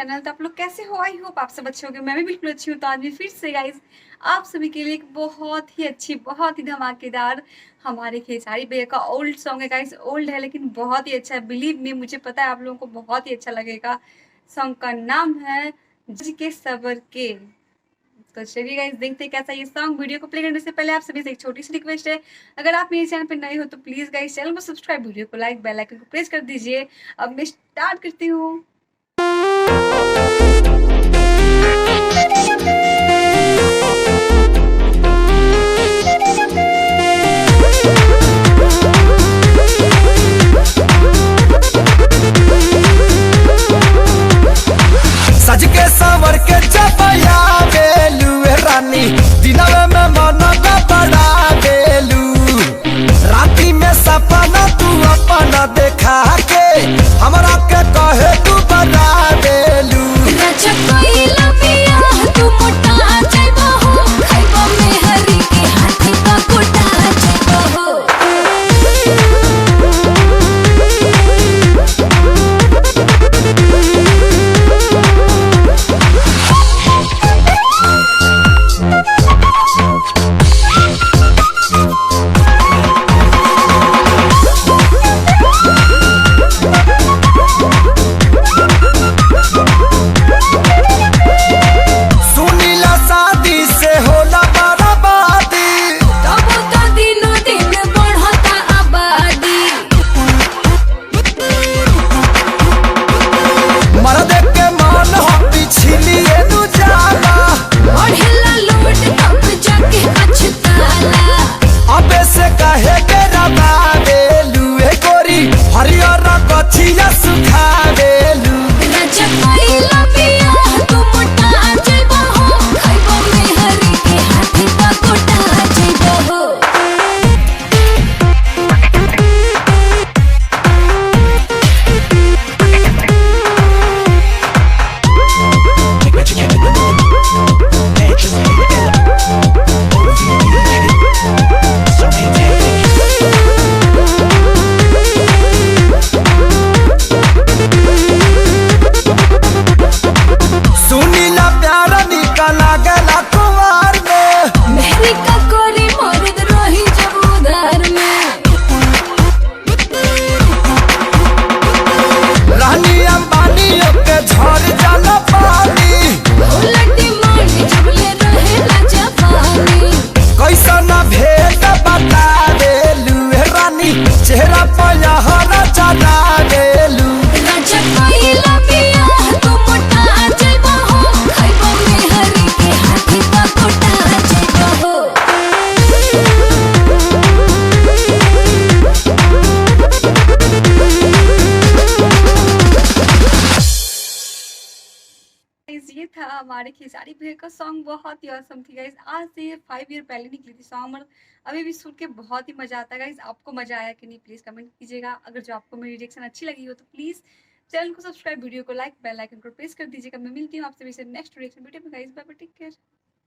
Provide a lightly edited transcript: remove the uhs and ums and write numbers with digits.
Channel. तो आप लोग कैसे हो? आई होप आप सब अच्छे होंगे। मैं भी बिल्कुल अच्छी हूँ। तो आज भी फिर से गाइज आप सभी के लिए एक बहुत ही अच्छी, बहुत ही धमाकेदार हमारे खेसारी भैया का ओल्ड सॉन्ग है गाइज। ओल्ड है लेकिन बहुत ही अच्छा है, बिलीव मी, मुझे पता है आप लोगों को बहुत ही अच्छा लगेगा। सॉन्ग का नाम है जज के सबर के। तो चलिए गाइस देखते हैं कैसा ये सॉन्ग। वीडियो को प्ले करने से पहले आप सभी से एक छोटी सी रिक्वेस्ट है, अगर आप मेरे चैनल पर नए हो तो प्लीज गाइस चैनल को सब्सक्राइब, वीडियो को लाइक, बेल आइकन को प्रेस कर दीजिए। अब मैं स्टार्ट करती हूँ। सज के सवर के चपया बेलू रानी दिनवे में मन बड़ा बेलू राती में सपना तू अपना देखा के हमरा के कहे तू बड़ा बेलू हरियर कथिया सुखा बेलू चेहरा पर हरा चला गेलू ये था हमारे खेसारी भैया का सॉन्ग, बहुत ही औसम थी गाइज। आज से 5 ईयर पहले निकली थी सॉन्ग और अभी भी सुन के बहुत ही मजा आता है गाइज। आपको मजा आया कि नहीं प्लीज कमेंट कीजिएगा। अगर जो आपको मेरी रिएक्शन अच्छी लगी हो तो प्लीज चैनल को सब्सक्राइब, वीडियो को लाइक, बेल आइकन को प्रेस कर दीजिएगा। मैं मिलती हूँ आपसे नेक्स्ट रिएक्शन वीडियो में guys. Bye bye, take care.